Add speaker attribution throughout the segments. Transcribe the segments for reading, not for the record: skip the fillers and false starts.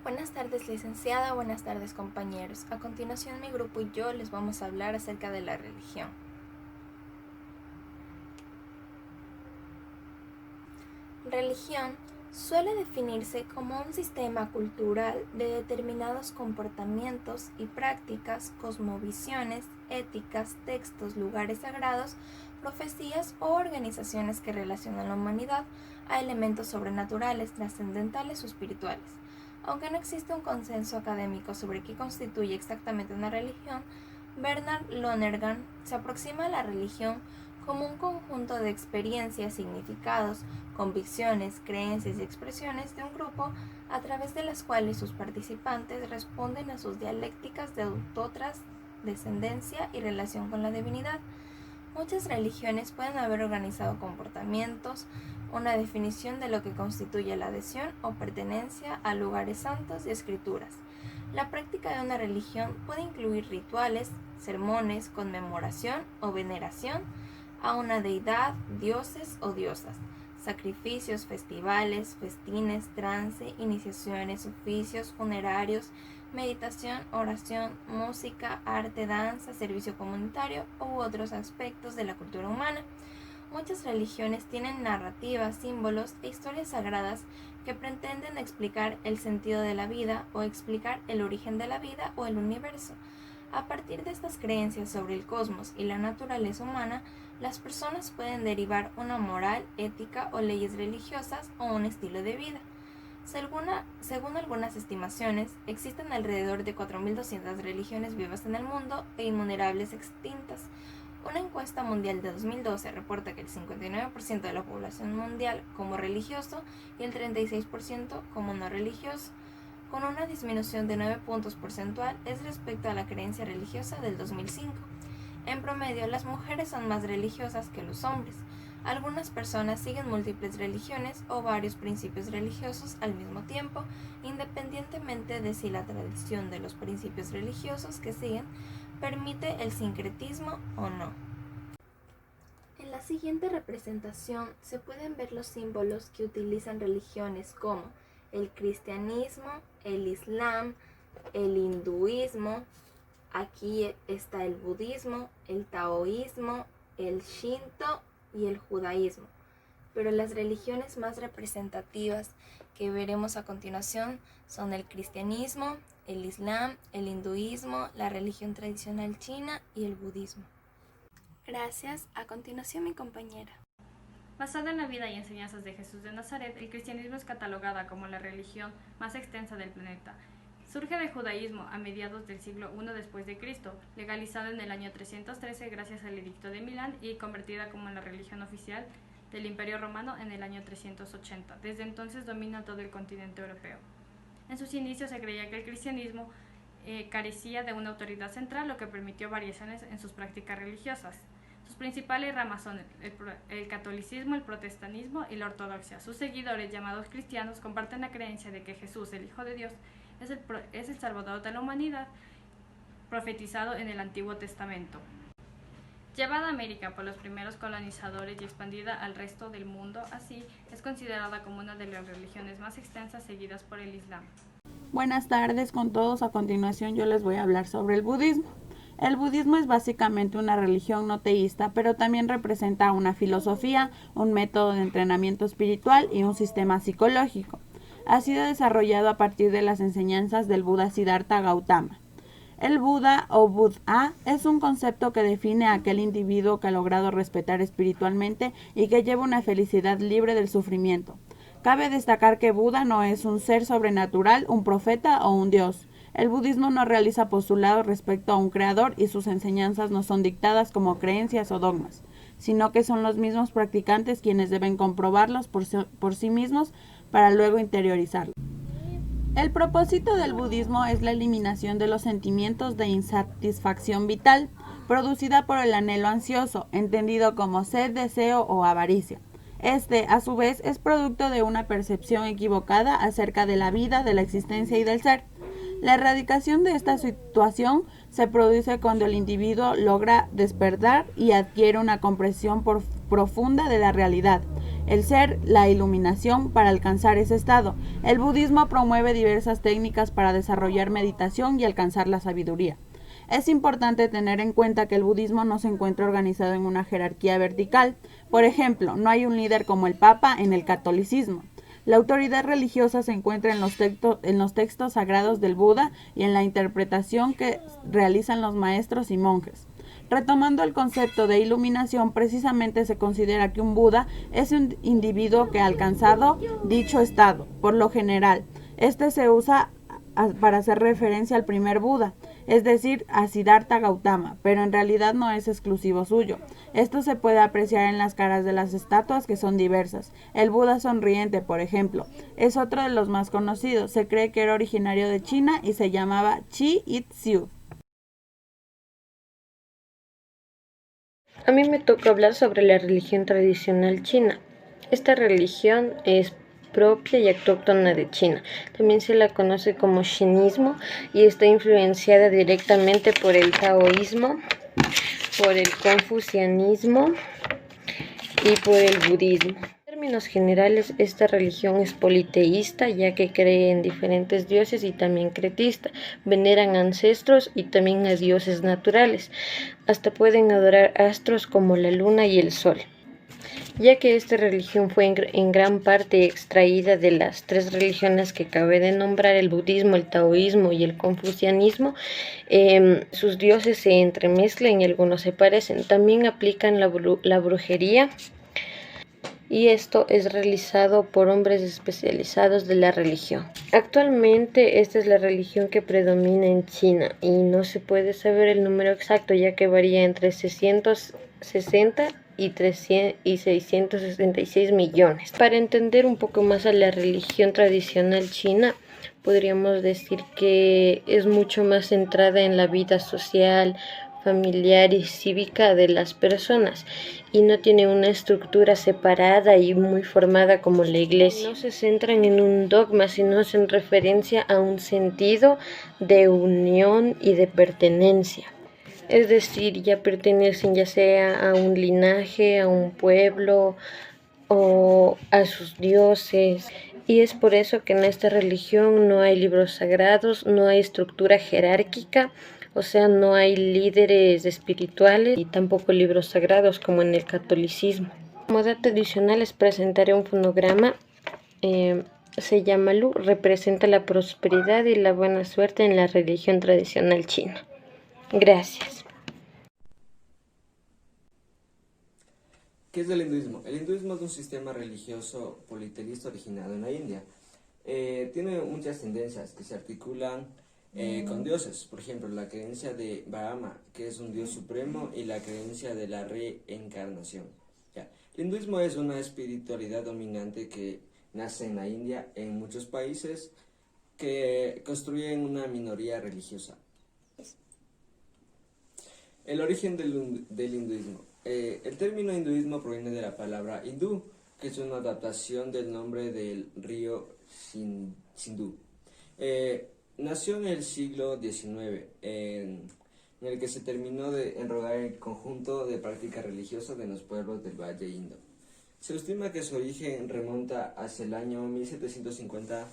Speaker 1: Buenas tardes, licenciada. Buenas tardes, compañeros. A continuación, mi grupo y yo les vamos a hablar acerca de la religión. Religión suele definirse como un sistema cultural de determinados comportamientos y prácticas, cosmovisiones, éticas, textos, lugares sagrados, profecías o organizaciones que relacionan la humanidad a elementos sobrenaturales, trascendentales o espirituales. Aunque no existe un consenso académico sobre qué constituye exactamente una religión, Bernard Lonergan se aproxima a la religión como un conjunto de experiencias, significados, convicciones, creencias y expresiones de un grupo a través de las cuales sus participantes responden a sus dialécticas de autotrascendencia y relación con la divinidad. Muchas religiones pueden haber organizado comportamientos, una definición de lo que constituye la adhesión o pertenencia a lugares santos y escrituras. La práctica de una religión puede incluir rituales, sermones, conmemoración o veneración a una deidad, dioses o diosas, sacrificios, festivales, festines, trance, iniciaciones, oficios, funerarios, meditación, oración, música, arte, danza, servicio comunitario u otros aspectos de la cultura humana. Muchas religiones tienen narrativas, símbolos e historias sagradas que pretenden explicar el sentido de la vida o explicar el origen de la vida o el universo. A partir de estas creencias sobre el cosmos y la naturaleza humana, las personas pueden derivar una moral, ética o leyes religiosas o un estilo de vida. Según algunas estimaciones, existen alrededor de 4.200 religiones vivas en el mundo e innumerables extintas. Una encuesta mundial de 2012 reporta que el 59% de la población mundial como religioso y el 36% como no religioso, con una disminución de 9 puntos porcentuales respecto a la creencia religiosa del 2005. En promedio, las mujeres son más religiosas que los hombres. Algunas personas siguen múltiples religiones o varios principios religiosos al mismo tiempo, independientemente de si la tradición de los principios religiosos que siguen permite el sincretismo o no. En la siguiente representación se pueden ver los símbolos que utilizan religiones como el cristianismo, el islam, el hinduismo. Aquí está el budismo, el taoísmo, el shinto y el judaísmo. Pero las religiones más representativas que veremos a continuación son el cristianismo, el islam, el hinduismo, la religión tradicional china y el budismo. Gracias. A continuación, mi compañera.
Speaker 2: Basada en la vida y enseñanzas de Jesús de Nazaret, el cristianismo es catalogada como la religión más extensa del planeta. Surge del judaísmo a mediados del siglo I después de Cristo, legalizada en el año 313 gracias al Edicto de Milán y convertida como la religión oficial del Imperio Romano en el año 380. Desde entonces domina todo el continente europeo. En sus inicios se creía que el cristianismo carecía de una autoridad central, lo que permitió variaciones en sus prácticas religiosas. Sus principales ramas son el catolicismo, el protestantismo y la ortodoxia. Sus seguidores, llamados cristianos, comparten la creencia de que Jesús, el Hijo de Dios, es el Salvador de la humanidad, profetizado en el Antiguo Testamento. Llevada a América por los primeros colonizadores y expandida al resto del mundo, así es considerada como una de las religiones más extensas seguidas por el Islam.
Speaker 3: Buenas tardes con todos. A continuación yo les voy a hablar sobre el budismo. El budismo es básicamente una religión no teísta, pero también representa una filosofía, un método de entrenamiento espiritual y un sistema psicológico. Ha sido desarrollado a partir de las enseñanzas del Buda Siddhartha Gautama. El Buda o Buddha es un concepto que define a aquel individuo que ha logrado respetar espiritualmente y que lleva una felicidad libre del sufrimiento. Cabe destacar que Buda no es un ser sobrenatural, un profeta o un dios. El budismo no realiza postulados respecto a un creador y sus enseñanzas no son dictadas como creencias o dogmas, sino que son los mismos practicantes quienes deben comprobarlos por sí mismos para luego interiorizarlos. El propósito del budismo es la eliminación de los sentimientos de insatisfacción vital, producida por el anhelo ansioso, entendido como sed, deseo o avaricia. Este, a su vez, es producto de una percepción equivocada acerca de la vida, de la existencia y del ser. La erradicación de esta situación se produce cuando el individuo logra despertar y adquiere una comprensión profunda de la realidad. el ser, la iluminación para alcanzar ese estado. El budismo promueve diversas técnicas para desarrollar meditación y alcanzar la sabiduría. Es importante tener en cuenta que el budismo no se encuentra organizado en una jerarquía vertical. Por ejemplo, no hay un líder como el Papa en el catolicismo. La autoridad religiosa se encuentra en los textos sagrados del Buda y en la interpretación que realizan los maestros y monjes. Retomando el concepto de iluminación, precisamente se considera que un Buda es un individuo que ha alcanzado dicho estado. Por lo general, este se usa para hacer referencia al primer Buda, es decir, a Siddhartha Gautama, pero en realidad no es exclusivo suyo. Esto se puede apreciar en las caras de las estatuas, que son diversas. El Buda sonriente, por ejemplo, es otro de los más conocidos. Se cree que era originario de China y se llamaba Chi Itziu.
Speaker 4: A mí me toca hablar sobre la religión tradicional china. Esta religión es propia y autóctona de China. También se la conoce como Shinismo y está influenciada directamente por el taoísmo, por el confucianismo y por el budismo. En términos generales, esta religión es politeísta, ya que cree en diferentes dioses, y también cretista. Veneran ancestros y también a dioses naturales. Hasta pueden adorar astros como la luna y el sol. Ya que esta religión fue en gran parte extraída de las tres religiones que acabé de nombrar, el budismo, el taoísmo y el confucianismo, sus dioses se entremezclan y algunos se parecen. También aplican la brujería, y esto es realizado por hombres especializados de la religión. Actualmente esta es la religión que predomina en China y no se puede saber el número exacto, ya que varía entre 660 y 666 millones. Para entender un poco más a la religión tradicional china, podríamos decir que es mucho más centrada en la vida social, familiar y cívica de las personas, y no tiene una estructura separada y muy formada como la iglesia. No se centran en un dogma, sino hacen referencia a un sentido de unión y de pertenencia. Es decir, ya pertenecen ya sea a un linaje, a un pueblo o a sus dioses. Y es por eso que en esta religión no hay libros sagrados, no hay estructura jerárquica, o sea, no hay líderes espirituales y tampoco libros sagrados como en el catolicismo. Como dato adicional les presentaré un fonograma. Se llama Lu, representa la prosperidad y la buena suerte en la religión tradicional china. Gracias.
Speaker 5: ¿Qué es el hinduismo? El hinduismo es un sistema religioso politeísta originado en la India. Tiene muchas tendencias que se articulan con dioses. Por ejemplo, la creencia de Brahma, que es un dios supremo, y la creencia de la reencarnación. Ya. El hinduismo es una espiritualidad dominante que nace en la India, en muchos países que construyen una minoría religiosa. El origen del hinduismo. El término hinduismo proviene de la palabra hindú, que es una adaptación del nombre del río Sindhu. Nació en el siglo XIX, en el que se terminó de enrodar el conjunto de prácticas religiosas de los pueblos del Valle Indo. Se estima que su origen remonta hacia el año 1750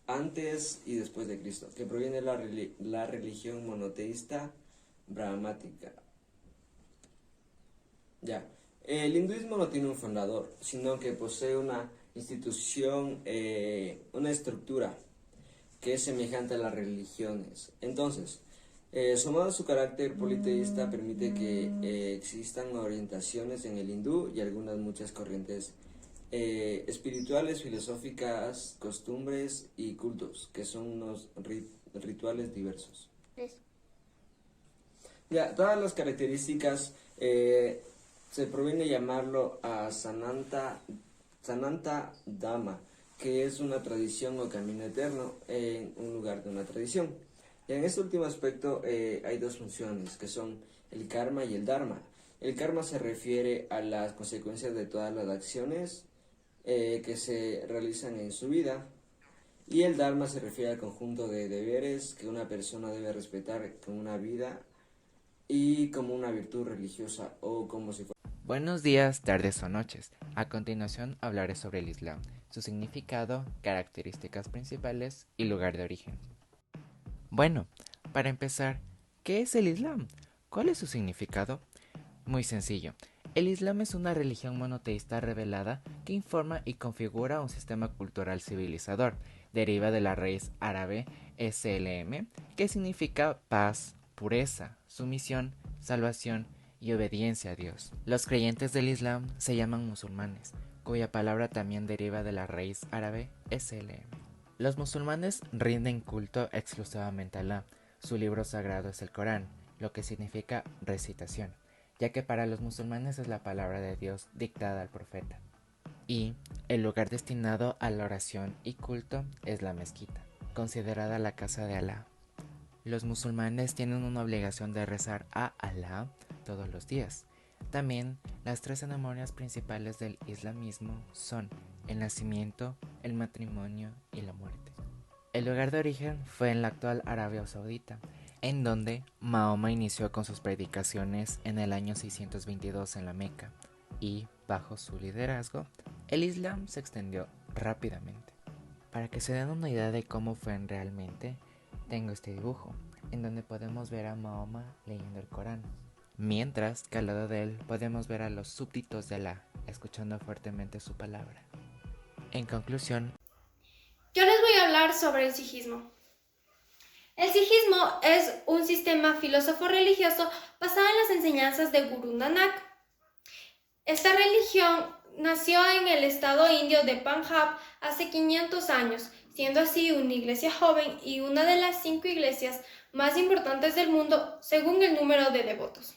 Speaker 5: antes y después de Cristo, que proviene de la religión monoteísta brahmática. Ya. El hinduismo no tiene un fundador, sino que posee una institución, una estructura que es semejante a las religiones. Entonces, sumado a su carácter politeísta, permite que existan orientaciones en el hindú y muchas corrientes espirituales, filosóficas, costumbres y cultos, que son unos rituales diversos. Ya, todas las características se proviene llamarlo a Sananta Dhamma, que es una tradición o camino eterno en un lugar de una tradición. Y en este último aspecto hay dos funciones, que son el karma y el dharma. El karma se refiere a las consecuencias de todas las acciones que se realizan en su vida, y el dharma se refiere al conjunto de deberes que una persona debe respetar como una vida y como una virtud religiosa o como si fuera.
Speaker 6: Buenos días, tardes o noches. A continuación hablaré sobre el Islam, su significado, características principales y lugar de origen. Bueno, para empezar, ¿qué es el Islam? ¿Cuál es su significado? Muy sencillo. El Islam es una religión monoteísta revelada que informa y configura un sistema cultural civilizador. Deriva de la raíz árabe SLM, que significa paz, pureza, sumisión, salvación y obediencia a Dios. Los creyentes del Islam se llaman musulmanes, cuya palabra también deriva de la raíz árabe SLM. Los musulmanes rinden culto exclusivamente a Alá. Su libro sagrado es el Corán, lo que significa recitación, ya que para los musulmanes es la palabra de Dios dictada al profeta. Y el lugar destinado a la oración y culto es la mezquita, considerada la casa de Alá. Los musulmanes tienen una obligación de rezar a Alá todos los días. También las 3 ceremonias principales del islamismo son el nacimiento, el matrimonio y la muerte. El lugar de origen fue en la actual Arabia Saudita, en donde Mahoma inició con sus predicaciones en el año 622 en la Meca, y bajo su liderazgo, el Islam se extendió rápidamente. Para que se den una idea de cómo fue realmente, tengo este dibujo, en donde podemos ver a Mahoma leyendo el Corán, mientras que al lado de él podemos ver a los súbditos de Alá, escuchando fuertemente su palabra. En conclusión,
Speaker 1: yo les voy a hablar sobre el sijismo. El sijismo es un sistema filosófico-religioso basado en las enseñanzas de Guru Nanak. Esta religión nació en el estado indio de Punjab hace 500 años, siendo así una iglesia joven y una de las 5 iglesias más importantes del mundo según el número de devotos.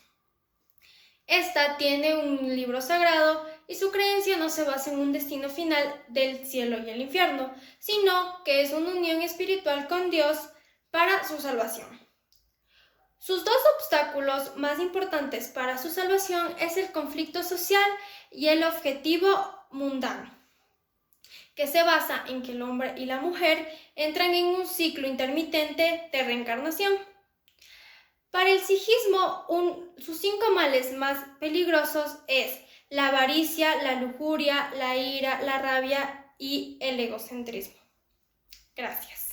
Speaker 1: Esta tiene un libro sagrado y su creencia no se basa en un destino final del cielo y el infierno, sino que es una unión espiritual con Dios para su salvación. Sus 2 obstáculos más importantes para su salvación es el conflicto social y el objetivo mundano, que se basa en que el hombre y la mujer entran en un ciclo intermitente de reencarnación. Para el sijismo, sus 5 males más peligrosos es la avaricia, la lujuria, la ira, la rabia y el egocentrismo. Gracias.